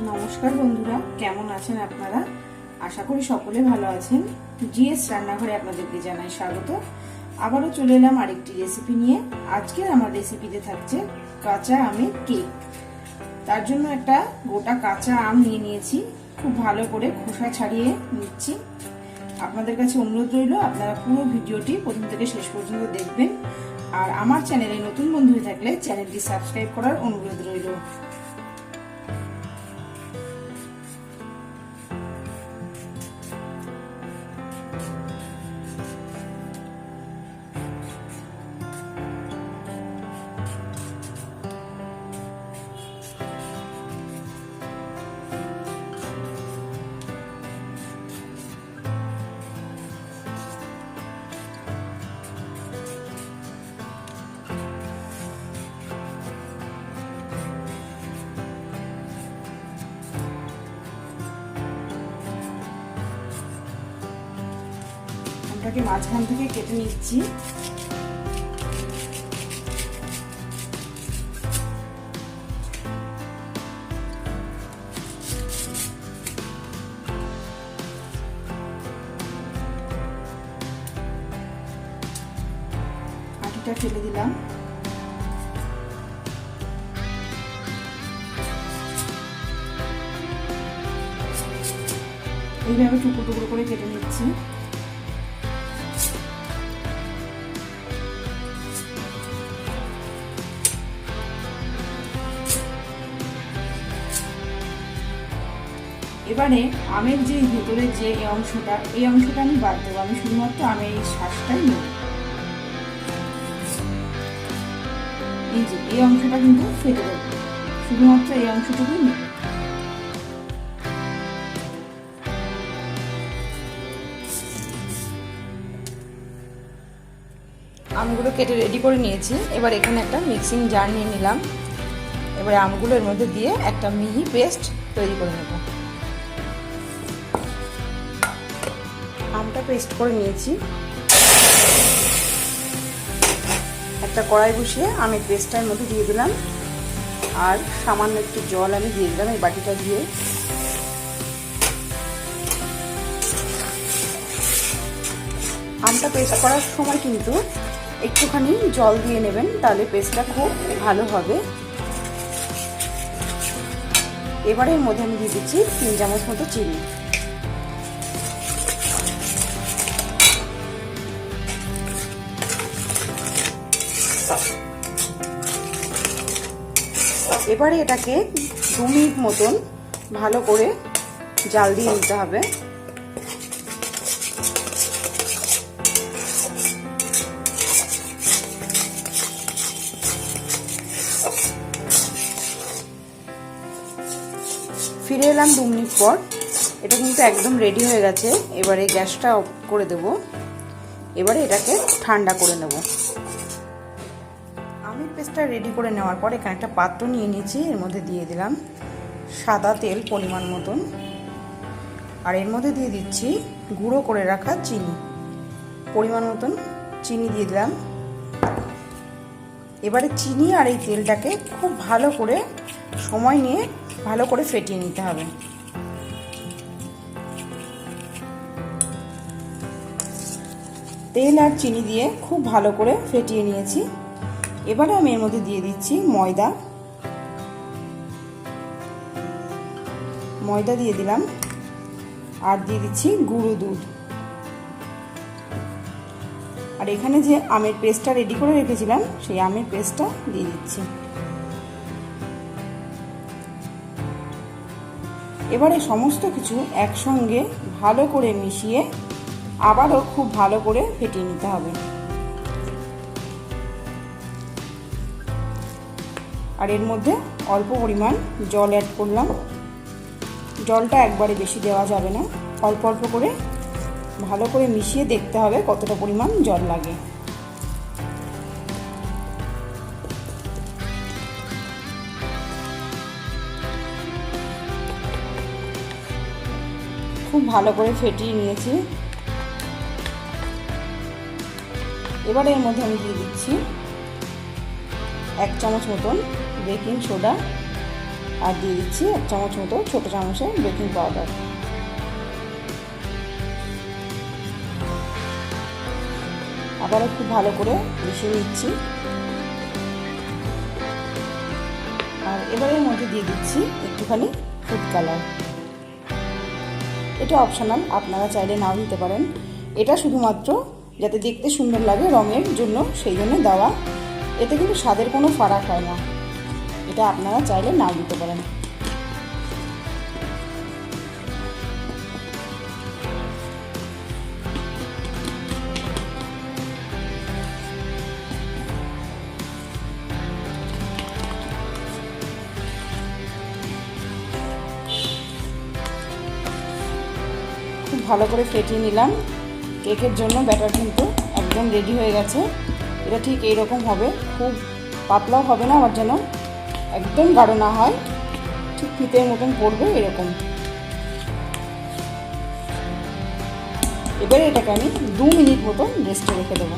নমস্কার বন্ধুরা, কেমন আছেন আপনারা? আশা করি সকলে ভালো আছেন। জিএস রান্নাঘরে আপনাদেরকে জানাই স্বাগত। আবারও চলে এলাম আরেকটি রেসিপি নিয়ে। আজকে আমার রেসিপিতে থাকছে কাঁচা আমের কেক। তার জন্য একটা গোটা কাঁচা আম নিয়ে নিয়েছি, খুব ভালো করে খোসা ছাড়িয়ে নিচ্ছি। আপনাদের কাছে অনুরোধ রইল আপনারা পুরো ভিডিওটি প্রথম থেকে শেষ পর্যন্ত দেখবেন। আর আমার চ্যানেলে নতুন বন্ধু হয়ে থাকলে চ্যানেলটি সাবস্ক্রাইব করার অনুরোধ রইল। আমটাকে মাঝখান থেকে কেটে নিচ্ছি। আটিটা ফেলে দিলাম। এইভাবে টুকরো টুকরো করে কেটে নিচ্ছি। এবারে আমের যে ভেতরের যে এই অংশটা আমি বাদ দেবো। আমি শুধুমাত্র আমের এই শ্বাসটাই নেব। এই যে এই অংশটা কিন্তু ফেলে দেবো, শুধুমাত্র এই অংশটুকুই নেব। আমগুলো কেটে রেডি করে নিয়েছি। এবার এখানে একটা মিক্সিং জার নিয়ে নিলাম। এবারে আমগুলো এর মধ্যে দিয়ে একটা মিহি পেস্ট তৈরি করে নেব। আমটা পেস্ট করে নিয়েছি। একটা কড়াই বসিয়ে আমের পেস্টটার মধ্যে দিয়ে দিলাম, আর সামান্য একটু জল আমি দিয়ে দিলাম এই বাটিটা দিয়ে। আমটা পেস্ট করার সময় কিন্তু একটুখানি জল দিয়ে নেবেন, তাহলে পেস্টটা খুব ভালো হবে। এবারে এর মধ্যে আমি দিয়ে দিচ্ছি 3 চামচ মতো চিনি। এবারে এটাকে 2 মিনিট মতন ভালো করে জাল দিয়ে নিতে হবে। ফিরে এলাম 2 মিনিট পর। এটা কিন্তু একদম রেডি হয়ে গেছে। এবারে গ্যাসটা অফ করে দেব। এবারে এটাকে ঠান্ডা করে নেব। আমের পেস্টটা রেডি করে নেওয়ার পর এখানে একটা পাত্র নিয়ে নিয়েছি। এর মধ্যে দিয়ে দিলাম সাদা তেল পরিমাণ মতন, আর এর মধ্যে দিয়ে দিচ্ছি গুঁড়ো করে রাখা চিনি পরিমাণ মতন। চিনি দিয়ে দিলাম। এবারে চিনি আর এই তেলটাকে খুব ভালো করে সময় নিয়ে ভালো করে ফেটিয়ে নিতে হবে। তেল আর চিনি দিয়ে খুব ভালো করে ফেটিয়ে নিয়েছি। এবারে আমি এর মধ্যে দিয়ে দিচ্ছি ময়দা দিয়ে দিলাম, আর দিয়ে দিচ্ছি গুঁড়ো দুধ। আর এখানে যে আমের পেস্টটা রেডি করে রেখেছিলাম সেই আমের পেস্টটা দিয়ে দিচ্ছি। এবারে সমস্ত কিছু একসঙ্গে ভালো করে মিশিয়ে আবারও খুব ভালো করে ফেটিয়ে নিতে হবে। আর এর মধ্যে অল্প পরিমাণ জল অ্যাড করলাম। জলটা একবারে বেশি দেওয়া যাবে না, অল্প অল্প করে ভালো করে মিশিয়ে দেখতে হবে কতটা পরিমাণ জল লাগে। খুব ভালো করে ফেটিয়ে নিয়েছি। এবারে এর মধ্যে আমি দিয়ে দিচ্ছি 1 চামচ মতন বেকিং সোডা, আর দিয়ে দিচ্ছি 1 চামচ মতো ছোট চামচের বেকিং পাউডার। আবারও খুব ভালো করে মিশিয়ে নিচ্ছি। আর এবারের মধ্যে দিয়ে দিচ্ছি একটুখানি ফুড কালার। এটা অপশনাল, আপনারা চাইলে নাও দিতে পারেন। এটা শুধুমাত্র যাতে দেখতে সুন্দর লাগে রঙের জন্য, সেই জন্য দেওয়া। এতে কিন্তু স্বাদের কোনো ফারাক হয় না, এটা আপনারা চাইলে নাও দিতে পারেন। খুব ভালো করে ফেটিয়ে নিলাম। কেকের জন্য ব্যাটার কিন্তু একদম রেডি হয়ে গেছে। এটা ঠিক এইরকম হবে, খুব পাতলাও হবে না, আবার যেন একদম গাঢ় না হয়, ঠিক ফিতের মতন পড়বে এরকম। এবারে এটাকে আমি 2 মিনিট মতন রেস্টে রেখে দেবো।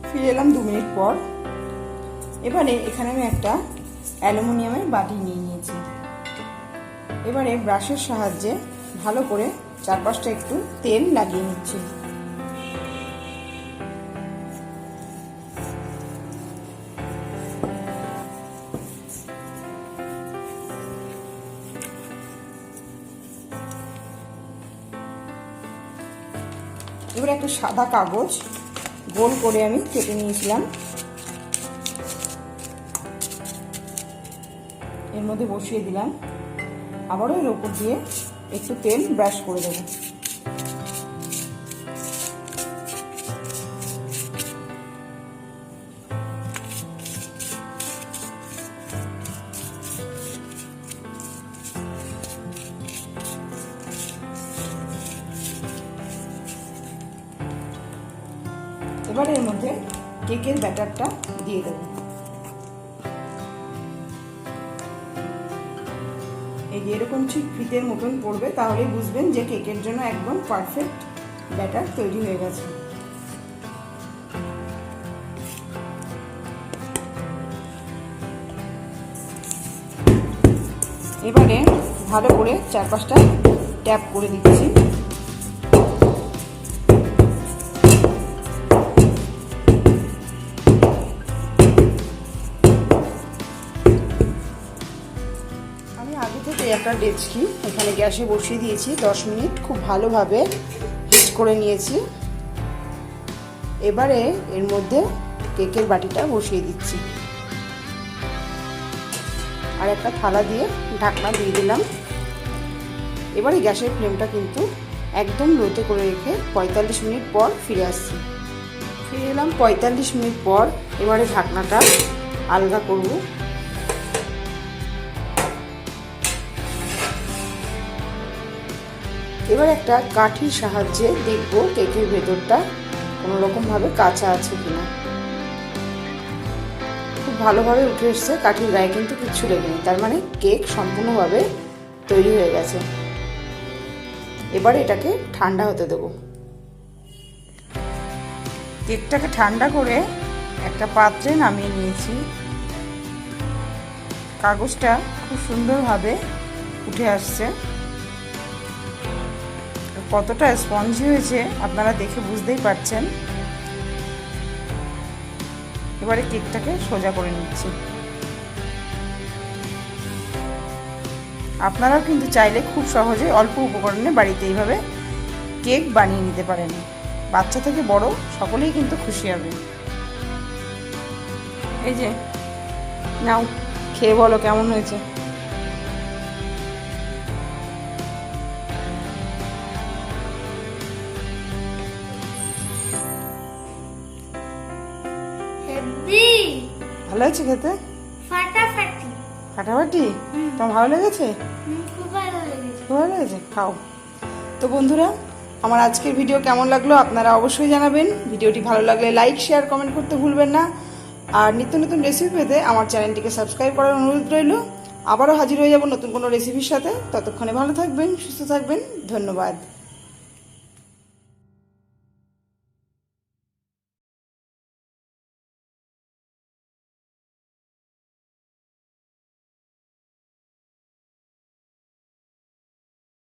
ফিরে এলাম 2 মিনিট পর। এবারে এখানে আমি একটা অ্যালুমিনিয়ামের বাটি নিয়ে নিয়েছি। এবারে ব্রাশের সাহায্যে ভালো করে চারপাশটা একটু তেল লাগিয়ে নিচ্ছি। এবারে একটা সাদা কাগজ গোল করে আমি কেটে নিয়েছিলাম, এর মধ্যে বসিয়ে দিলাম। আবারও এর উপর দিয়ে একটু তেল ব্রাশ করে দেবো। এবার এর মধ্যে কেকের ব্যাটারটা দিয়ে দেবো। এই যে এরকম ঠিক ফিতের মতন পড়বে, তাহলেই বুঝবেন যে কেকের জন্য একদম পারফেক্ট ব্যাটার তৈরি হয়ে গেছে। এবারে ভালো করে চারপাশটা ট্যাপ করে দিচ্ছি। আগে থেকে একটা ডেচকি এখানে গ্যাসে বসিয়ে দিয়েছি, 10 মিনিট খুব ভালোভাবে হিট করে নিয়েছি। এবারে এর মধ্যে কেকের বাটিটা বসিয়ে দিচ্ছি, আর একটা থালা দিয়ে ঢাকনা দিয়ে দিলাম। এবারে গ্যাসের ফ্লেমটা কিন্তু একদম লোতে করে রেখে 45 মিনিট পর ফিরে আসছি। ফিরে এলাম 45 মিনিট পর। এবারে ঢাকনাটা আলগা করব। এবার একটা কাঠির সাহায্যে দেখব কেকের ভেতরটা কোনো রকমভাবে কাঁচা আছে কিনা। খুব ভালোভাবে উঠে এসছে, কাঠির গায়ে কিন্তু কিচ্ছু লেগেনি, তার মানে কেক সম্পূর্ণভাবে তৈরি হয়ে গেছে। এবার এটাকে ঠান্ডা হতে দেব। কেকটাকে ঠান্ডা করে একটা পাত্রে নামিয়ে নিয়েছি। কাগজটা খুব সুন্দরভাবে উঠে আসছে, কতটা স্পঞ্জি হয়েছে আপনারা দেখে বুঝতেই পারছেন। এবারে কেকটাকে সোজা করে নিচ্ছি। আপনারাও কিন্তু চাইলে খুব সহজে অল্প উপকরণে বাড়িতে এইভাবে কেক বানিয়ে নিতে পারেন। বাচ্চা থেকে বড় সকলেই কিন্তু খুশি হবে। এই যে নাও, খেয়ে বলো কেমন হয়েছে। ভালো হয়েছে খেতে? ফাটাফাটি। ফাটাফাটি? তোমার ভালো লেগেছে? খুব ভালো লেগেছে। খুব ভালো লেগেছে, খাও। তো বন্ধুরা, আমার আজকের ভিডিও কেমন লাগলো আপনারা অবশ্যই জানাবেন। ভিডিওটি ভালো লাগলে লাইক, শেয়ার, কমেন্ট করতে ভুলবেন না। আর নিত্য নতুন রেসিপি পেতে আমার চ্যানেলটিকে সাবস্ক্রাইব করার অনুরোধ রইল। আবারও হাজির হয়ে যাব নতুন কোনো রেসিপির সাথে। ততক্ষণে ভালো থাকবেন, সুস্থ থাকবেন। ধন্যবাদ।